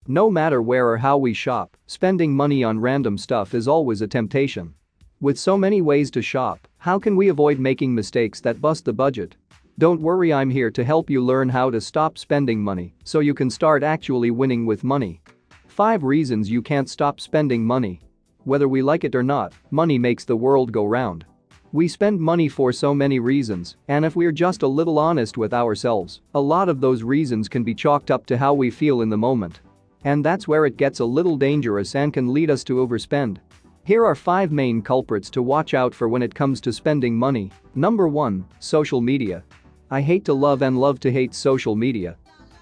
No matter where or how we shop, spending money on random stuff is always a temptation. With so many ways to shop, how can we avoid making mistakes that bust the budget? Don't worry, I'm here to help you learn how to stop spending money so you can start actually winning with money. 5 reasons you can't stop spending money. Whether we like it or not, money makes the world go round. We spend money for so many reasons, and if we're just a little honest with ourselves, a lot of those reasons can be chalked up to how we feel in the moment. And that's where it gets a little dangerous and can lead us to overspend. Here are 5 main culprits to watch out for when it comes to spending money. Number 1, social media. I hate to love and love to hate social media.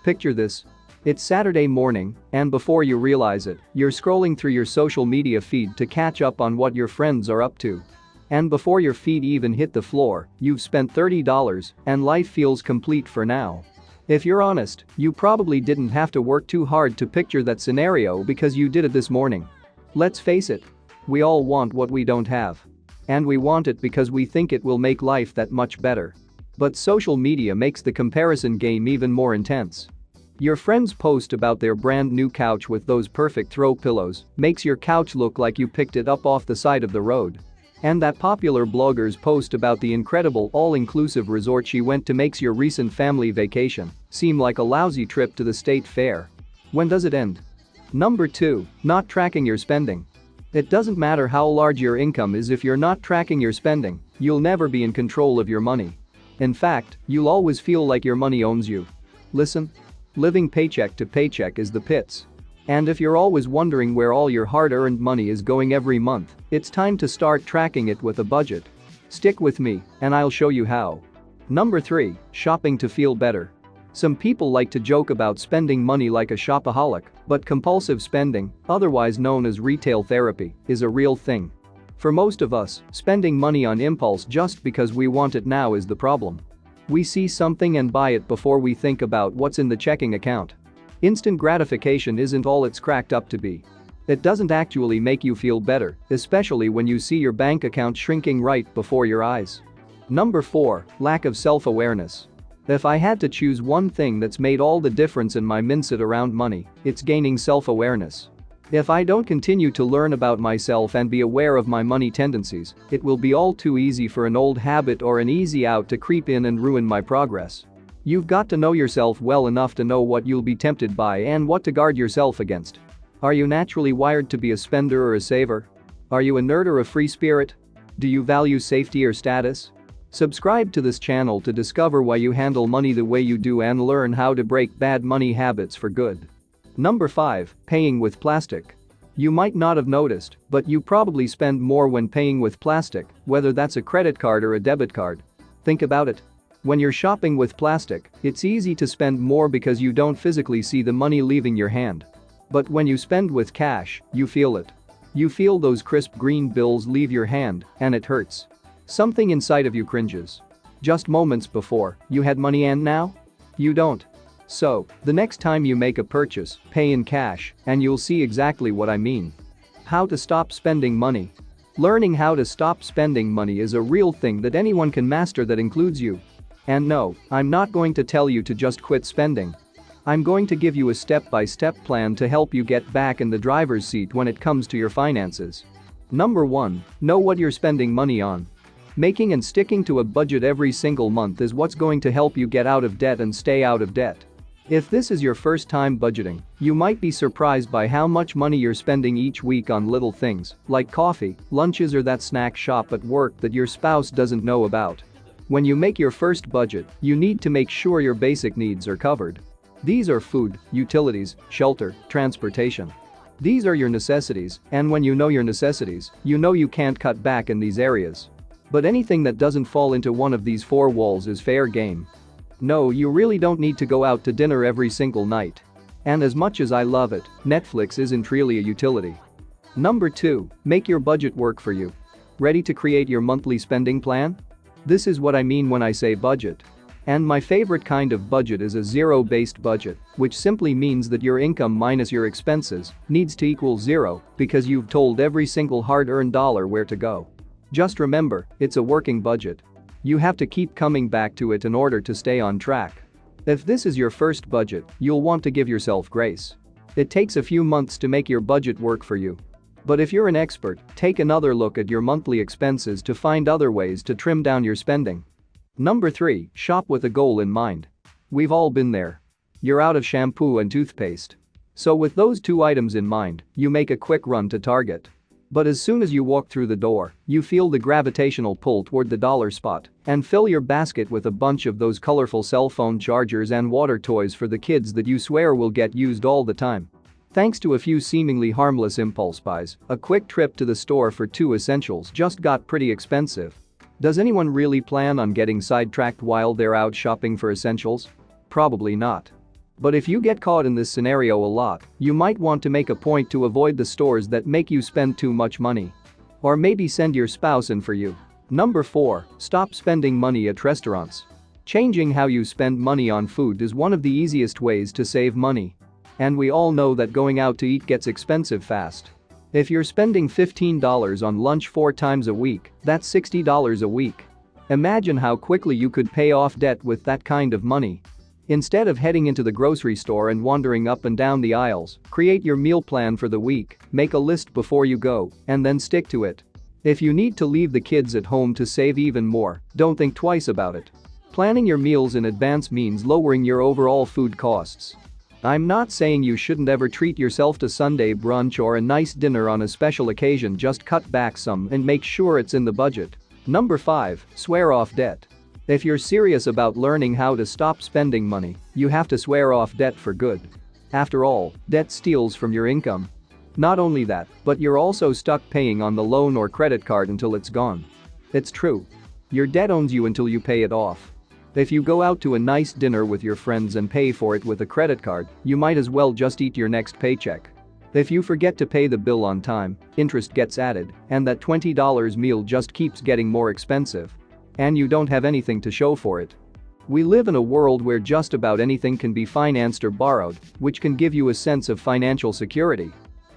Picture this. It's Saturday morning, and before you realize it, you're scrolling through your social media feed to catch up on what your friends are up to. And before your feet even hit the floor, you've spent $30 and life feels complete for now. If you're honest, you probably didn't have to work too hard to picture that scenario because you did it this morning. Let's face it. We all want what we don't have. And we want it because we think it will make life that much better. But social media makes the comparison game even more intense. Your friends post about their brand new couch with those perfect throw pillows, makes your couch look like you picked it up off the side of the road. And that popular bloggers post about the incredible all-inclusive resort she went to makes your recent family vacation seem like a lousy trip to the state fair. When does it end? Number 2, not tracking your spending. It doesn't matter how large your income is, if you're not tracking your spending, you'll never be in control of your money. In fact, you'll always feel like your money owns you. Listen. Living paycheck to paycheck is the pits. And if you're always wondering where all your hard-earned money is going every month, it's time to start tracking it with a budget. Stick with me, and I'll show you how. Number 3, shopping to feel better. Some people like to joke about spending money like a shopaholic, but compulsive spending, otherwise known as retail therapy, is a real thing. For most of us, spending money on impulse just because we want it now is the problem. We see something and buy it before we think about what's in the checking account. Instant gratification isn't all it's cracked up to be. It doesn't actually make you feel better, especially when you see your bank account shrinking right before your eyes. Number 4, lack of self-awareness. If I had to choose one thing that's made all the difference in my mindset around money, it's gaining self-awareness. If I don't continue to learn about myself and be aware of my money tendencies, it will be all too easy for an old habit or an easy out to creep in and ruin my progress. You've got to know yourself well enough to know what you'll be tempted by and what to guard yourself against. Are you naturally wired to be a spender or a saver? Are you a nerd or a free spirit? Do you value safety or status? Subscribe to this channel to discover why you handle money the way you do and learn how to break bad money habits for good. Number 5, paying with plastic. You might not have noticed, but you probably spend more when paying with plastic, whether that's a credit card or a debit card. Think about it. When you're shopping with plastic, it's easy to spend more because you don't physically see the money leaving your hand. But when you spend with cash, you feel it. You feel those crisp green bills leave your hand, and it hurts. Something inside of you cringes. Just moments before, you had money and now? You don't. So, the next time you make a purchase, pay in cash, and you'll see exactly what I mean. How to stop spending money. Learning how to stop spending money is a real thing that anyone can master that includes you. And no, I'm not going to tell you to just quit spending. I'm going to give you a step-by-step plan to help you get back in the driver's seat when it comes to your finances. Number 1, know what you're spending money on. Making and sticking to a budget every single month is what's going to help you get out of debt and stay out of debt. If this is your first time budgeting, you might be surprised by how much money you're spending each week on little things, like coffee, lunches or that snack shop at work that your spouse doesn't know about. When you make your first budget, you need to make sure your basic needs are covered. These are food, utilities, shelter, transportation. These are your necessities, and when you know your necessities, you know you can't cut back in these areas. But anything that doesn't fall into one of these 4 walls is fair game. No, you really don't need to go out to dinner every single night. And as much as I love it, Netflix isn't really a utility. Number 2, make your budget work for you. Ready to create your monthly spending plan? This is what I mean when I say budget. And my favorite kind of budget is a zero-based budget, which simply means that your income minus your expenses needs to equal 0 because you've told every single hard-earned dollar where to go. Just remember, it's a working budget. You have to keep coming back to it in order to stay on track. If this is your first budget, you'll want to give yourself grace. It takes a few months to make your budget work for you. But if you're an expert, take another look at your monthly expenses to find other ways to trim down your spending. Number 3, shop with a goal in mind. We've all been there. You're out of shampoo and toothpaste. So with those two items in mind, you make a quick run to Target. But as soon as you walk through the door, you feel the gravitational pull toward the dollar spot and fill your basket with a bunch of those colorful cell phone chargers and water toys for the kids that you swear will get used all the time. Thanks to a few seemingly harmless impulse buys, a quick trip to the store for 2 essentials just got pretty expensive. Does anyone really plan on getting sidetracked while they're out shopping for essentials? Probably not. But if you get caught in this scenario a lot, you might want to make a point to avoid the stores that make you spend too much money. Or maybe send your spouse in for you. Number 4, stop spending money at restaurants. Changing how you spend money on food is one of the easiest ways to save money. And we all know that going out to eat gets expensive fast. If you're spending $15 on lunch 4 times a week, that's $60 a week. Imagine how quickly you could pay off debt with that kind of money. Instead of heading into the grocery store and wandering up and down the aisles, create your meal plan for the week, make a list before you go, and then stick to it. If you need to leave the kids at home to save even more, don't think twice about it. Planning your meals in advance means lowering your overall food costs. I'm not saying you shouldn't ever treat yourself to Sunday brunch or a nice dinner on a special occasion, just cut back some and make sure it's in the budget. Number 5, swear off debt. If you're serious about learning how to stop spending money, you have to swear off debt for good. After all, debt steals from your income. Not only that, but you're also stuck paying on the loan or credit card until it's gone. It's true. Your debt owns you until you pay it off. If you go out to a nice dinner with your friends and pay for it with a credit card, you might as well just eat your next paycheck. If you forget to pay the bill on time, interest gets added, and that $20 meal just keeps getting more expensive. And you don't have anything to show for it. We live in a world where just about anything can be financed or borrowed, which can give you a sense of financial security.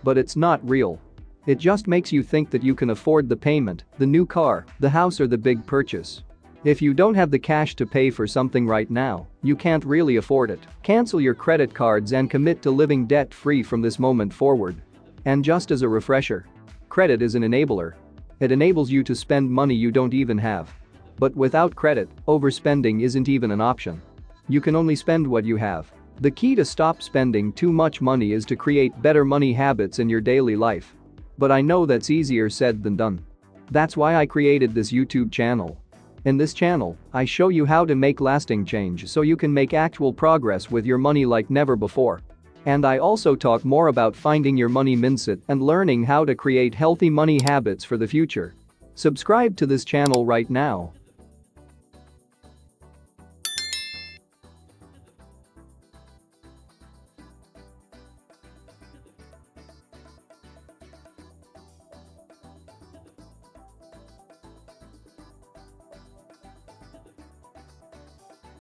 But it's not real. It just makes you think that you can afford the payment, the new car, the house, or the big purchase. If you don't have the cash to pay for something right now, you can't really afford it. Cancel your credit cards and commit to living debt-free from this moment forward. And just as a refresher, credit is an enabler. It enables you to spend money you don't even have. But without credit, overspending isn't even an option. You can only spend what you have. The key to stop spending too much money is to create better money habits in your daily life. But I know that's easier said than done. That's why I created this YouTube channel. In this channel, I show you how to make lasting change so you can make actual progress with your money like never before. And I also talk more about finding your money mindset and learning how to create healthy money habits for the future. Subscribe to this channel right now.